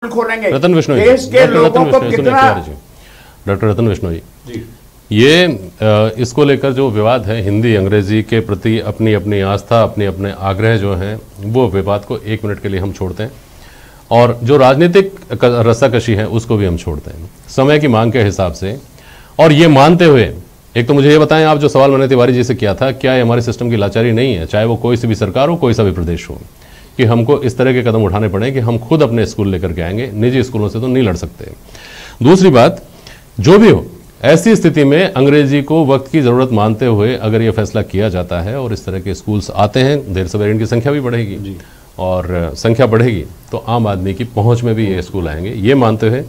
खोलेंगे। रतन विष्णु देश के लोगों को कितना। डॉक्टर रतन विष्णु जी, ये इसको लेकर जो विवाद है हिंदी अंग्रेजी के प्रति अपनी अपनी आस्था अपने अपने आग्रह जो हैं वो विवाद को 1 मिनट के लिए हम छोड़ते हैं और जो राजनीतिक रस्साकशी है उसको भी हम छोड़ते हैं समय की मांग के हिसाब से। और ये मानते हुए एक तो मुझे ये बताएं, आप जो सवाल मैंने तिवारी जी से किया था, क्या ये हमारे सिस्टम की लाचारी नहीं है, चाहे वो कोई सी भी सरकार हो कोई सा भी प्रदेश हो, कि हमको इस तरह के कदम उठाने पड़े कि हम खुद अपने स्कूल लेकर के आएंगे, निजी स्कूलों से तो नहीं लड़ सकते। दूसरी बात, जो भी हो ऐसी स्थिति में अंग्रेजी को वक्त की जरूरत मानते हुए अगर ये फैसला किया जाता है और इस तरह के स्कूल्स आते हैं, देर सवेर इनकी संख्या भी बढ़ेगी और संख्या बढ़ेगी तो आम आदमी की पहुंच में भी ये स्कूल आएंगे। ये मानते हुए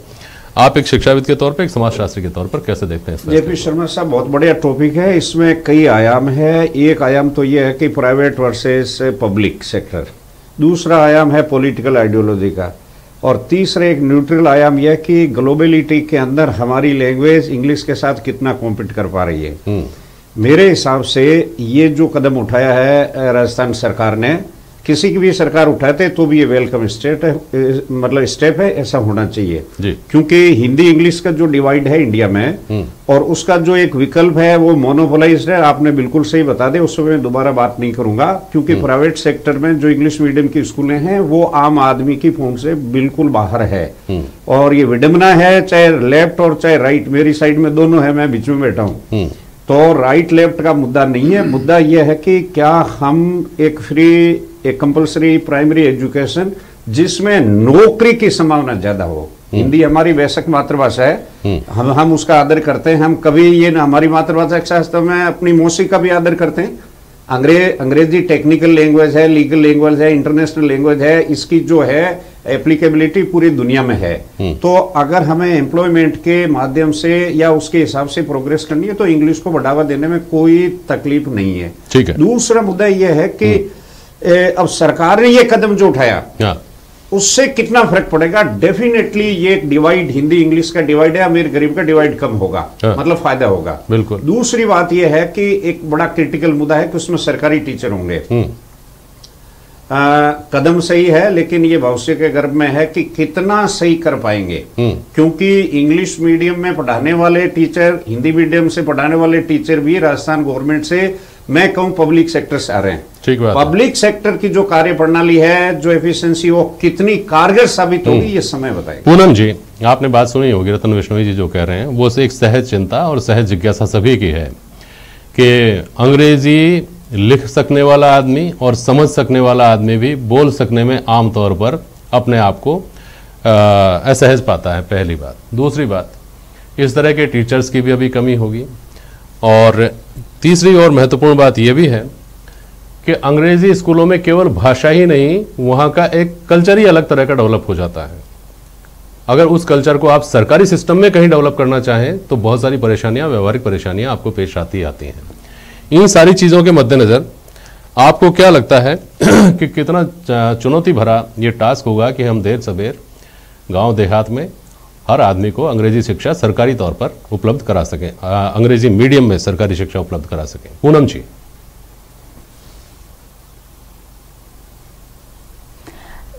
आप एक शिक्षाविद के तौर पर, एक समाजशास्त्री के तौर पर कैसे देखते हैं? जेपी शर्मा साहब, बहुत बढ़िया टॉपिक है। इसमें कई आयाम है। एक आयाम तो ये है कि प्राइवेट वर्सेस पब्लिक सेक्टर, दूसरा आयाम है पॉलिटिकल आइडियोलॉजी का, और तीसरा एक न्यूट्रल आयाम यह कि ग्लोबलिटी के अंदर हमारी लैंग्वेज इंग्लिश के साथ कितना कॉम्पीट कर पा रही है। मेरे हिसाब से ये जो कदम उठाया है राजस्थान सरकार ने, किसी की भी सरकार उठाते तो भी ये वेलकम स्टेट है, मतलब स्टेप है, ऐसा होना चाहिए जी। क्योंकि हिंदी इंग्लिश का जो डिवाइड है इंडिया में और उसका जो एक विकल्प है वो मोनोपोलाइज्ड है। आपने बिल्कुल सही बता दे, उसमें मैं दोबारा बात नहीं करूंगा क्योंकि प्राइवेट सेक्टर में जो इंग्लिश मीडियम की स्कूलें हैं वो आम आदमी की पहुंच से बिल्कुल बाहर है। और ये विडंबना है, चाहे लेफ्ट और चाहे राइट, मेरी साइड में दोनों है, मैं बीच में बैठा हूं। तो राइट लेफ्ट का मुद्दा नहीं है, मुद्दा यह है कि क्या हम एक फ्री, एक कंपल्सरी प्राइमरी एजुकेशन जिसमें नौकरी की संभावना ज्यादा हो। हिंदी हमारी वैश्विक मातृभाषा है, हम उसका आदर करते हैं। हम कभी ये ना हमारी मातृभाषा के शास्त्र में अपनी मौसी का भी आदर करते हैं। अंग्रेजी टेक्निकल लैंग्वेज है, लीगल लैंग्वेज है, इंटरनेशनल लैंग्वेज है, इसकी जो है एप्लीकेबिलिटी पूरी दुनिया में है। तो अगर हमें एम्प्लॉयमेंट के माध्यम से या उसके हिसाब से प्रोग्रेस करनी है तो इंग्लिश को बढ़ावा देने में कोई तकलीफ नहीं है। ठीक है। दूसरा मुद्दा यह है कि अब सरकार ने यह कदम जो उठाया उससे कितना फर्क पड़ेगा। डेफिनेटली ये डिवाइड, हिंदी इंग्लिश का डिवाइड है, अमीर गरीब का डिवाइड कम होगा, मतलब फायदा होगा। बिल्कुल। दूसरी बात यह है कि एक बड़ा क्रिटिकल मुद्दा है कि उसमें सरकारी टीचर होंगे। कदम सही है लेकिन ये भविष्य के गर्भ में है कि कितना सही कर पाएंगे, क्योंकि इंग्लिश मीडियम में पढ़ाने वाले टीचर, हिंदी मीडियम से पढ़ाने वाले टीचर भी राजस्थान गवर्नमेंट से, मैं कहूं पब्लिक सेक्टर से आ रहे हैं। ठीक बात। पब्लिक सेक्टर की जो कार्य प्रणाली है, जो एफिशिएंसी, वो कितनी कारगर साबित होगी ये समय बताएगा। पूनम जी, आपने बात सुनी होगी रतन विष्णु जी जो कह रहे हैं, वो एक सहज चिंता और सहज जिज्ञासा सभी की है कि अंग्रेजी लिख सकने वाला आदमी और समझ सकने वाला आदमी भी बोल सकने में आमतौर पर अपने आप को असहज पाता है, पहली बात। दूसरी बात, इस तरह के टीचर्स की भी अभी कमी होगी। और तीसरी और महत्वपूर्ण बात यह भी है कि अंग्रेजी स्कूलों में केवल भाषा ही नहीं, वहां का एक कल्चर ही अलग तरह का डेवलप हो जाता है। अगर उस कल्चर को आप सरकारी सिस्टम में कहीं डेवलप करना चाहें तो बहुत सारी परेशानियां, व्यवहारिक परेशानियां आपको पेश आती हैं। इन सारी चीजों के मद्देनजर आपको क्या लगता है कि कितना चुनौती भरा ये टास्क होगा कि हम देर सवेर गांव देहात में हर आदमी को अंग्रेजी शिक्षा सरकारी तौर पर उपलब्ध करा सकें, अंग्रेजी मीडियम में सरकारी शिक्षा उपलब्ध करा सकें? पूनम जी।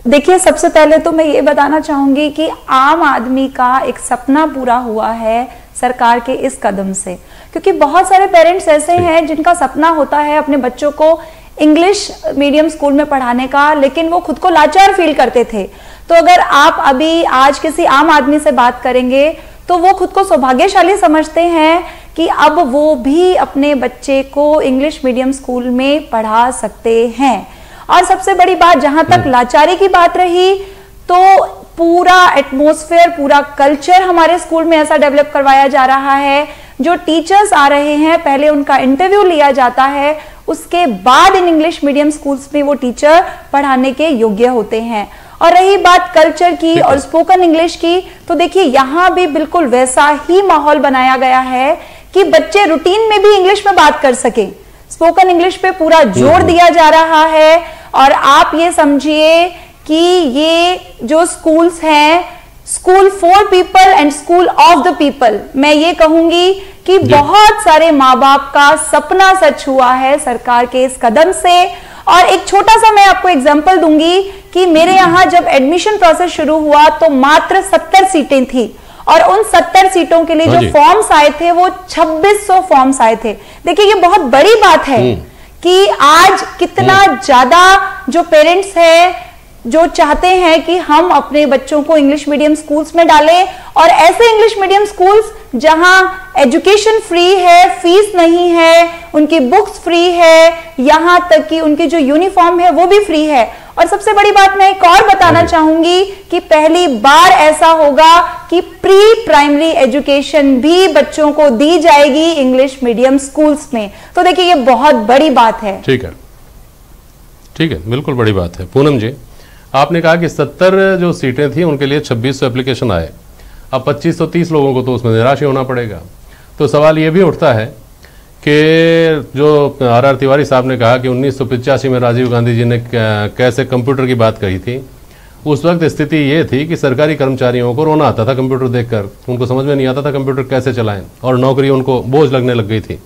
देखिए, सबसे पहले तो मैं ये बताना चाहूंगी कि आम आदमी का एक सपना पूरा हुआ है सरकार के इस कदम से, क्योंकि बहुत सारे पेरेंट्स ऐसे हैं जिनका सपना होता है अपने बच्चों को इंग्लिश मीडियम स्कूल में पढ़ाने का, लेकिन वो खुद को लाचार फील करते थे। तो अगर आप अभी आज किसी आम आदमी से बात करेंगे तो वो खुद को सौभाग्यशाली समझते हैं कि अब वो भी अपने बच्चे को इंग्लिश मीडियम स्कूल में पढ़ा सकते हैं। और सबसे बड़ी बात, जहां तक लाचारी की बात रही, तो पूरा एटमॉस्फेयर, पूरा कल्चर हमारे स्कूल में ऐसा डेवलप करवाया जा रहा है। जो टीचर्स आ रहे हैं, पहले उनका इंटरव्यू लिया जाता है, उसके बाद इन इंग्लिश मीडियम स्कूल्स में वो टीचर पढ़ाने के योग्य होते हैं। और रही बात कल्चर की और स्पोकन इंग्लिश की, तो देखिए यहाँ भी बिल्कुल वैसा ही माहौल बनाया गया है कि बच्चे रूटीन में भी इंग्लिश में बात कर सकें। स्पोकन इंग्लिश पे पूरा जोर दिया जा रहा है। और आप ये समझिए कि ये जो स्कूल्स हैं, school for people and school of the people, मैं ये कहूंगी कि बहुत सारे माँ बाप का सपना सच हुआ है सरकार के इस कदम से। और एक छोटा सा मैं आपको एग्जांपल दूंगी कि मेरे यहाँ जब एडमिशन प्रोसेस शुरू हुआ तो मात्र 70 सीटें थी और उन 70 सीटों के लिए जो फॉर्म्स आए थे वो 2600 फॉर्म्स आए थे। देखिए ये बहुत बड़ी बात है कि आज कितना ज्यादा जो पेरेंट्स हैं जो चाहते हैं कि हम अपने बच्चों को इंग्लिश मीडियम स्कूल्स में डालें, और ऐसे इंग्लिश मीडियम स्कूल्स जहां एजुकेशन फ्री है, फीस नहीं है, उनकी बुक्स फ्री है, यहां तक कि उनकी जो यूनिफॉर्म है वो भी फ्री है। और सबसे बड़ी बात मैं एक और बताना चाहूंगी कि पहली बार ऐसा होगा कि प्री प्राइमरी एजुकेशन भी बच्चों को दी जाएगी इंग्लिश मीडियम स्कूल्स में। तो देखिए ये बहुत बड़ी बात है। ठीक है, बिल्कुल बड़ी बात है। पूनम जी, आपने कहा कि 70 जो सीटें थी उनके लिए 2600 एप्लीकेशन आए, अब 2530 लोगों को तो उसमें निराश ही होना पड़ेगा। तो सवाल ये भी उठता है कि जो आर तिवारी साहब ने कहा कि 1985 में राजीव गांधी जी ने कैसे कंप्यूटर की बात कही थी, उस वक्त स्थिति ये थी कि सरकारी कर्मचारियों को रोना आता था कंप्यूटर देखकर, उनको समझ में नहीं आता था कंप्यूटर कैसे चलाएं और नौकरी उनको बोझ लगने लग गई थी।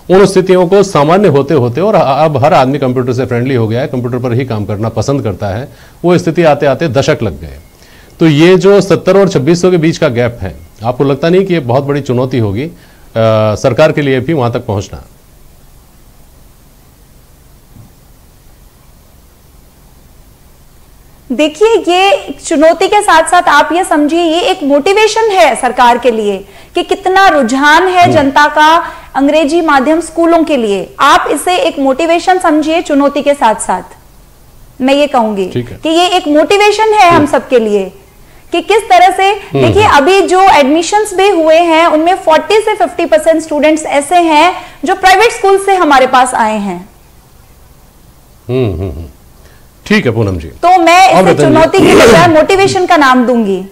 उन स्थितियों को सामान्य होते होते और अब हर आदमी कंप्यूटर से फ्रेंडली हो गया है, कंप्यूटर पर ही काम करना पसंद करता है, वो स्थिति आते आते दशक लग गए। तो ये जो 70 और 2600 के बीच का गैप है, आपको लगता नहीं कि ये बहुत बड़ी चुनौती होगी सरकार के लिए भी वहां तक पहुंचना? देखिए ये चुनौती के साथ साथ आप ये समझिए ये एक मोटिवेशन है सरकार के लिए कि कितना रुझान है जनता का अंग्रेजी माध्यम स्कूलों के लिए। आप इसे एक मोटिवेशन समझिए चुनौती के साथ साथ, मैं ये कहूंगी कि ये एक मोटिवेशन है हम सबके लिए कि किस तरह से। देखिए अभी जो एडमिशंस भी हुए हैं उनमें 40 से 50% स्टूडेंट्स ऐसे हैं जो प्राइवेट स्कूल से हमारे पास आए हैं। ठीक है पूनम जी, तो मैं इसे चुनौती की बजाय मोटिवेशन का नाम दूंगी।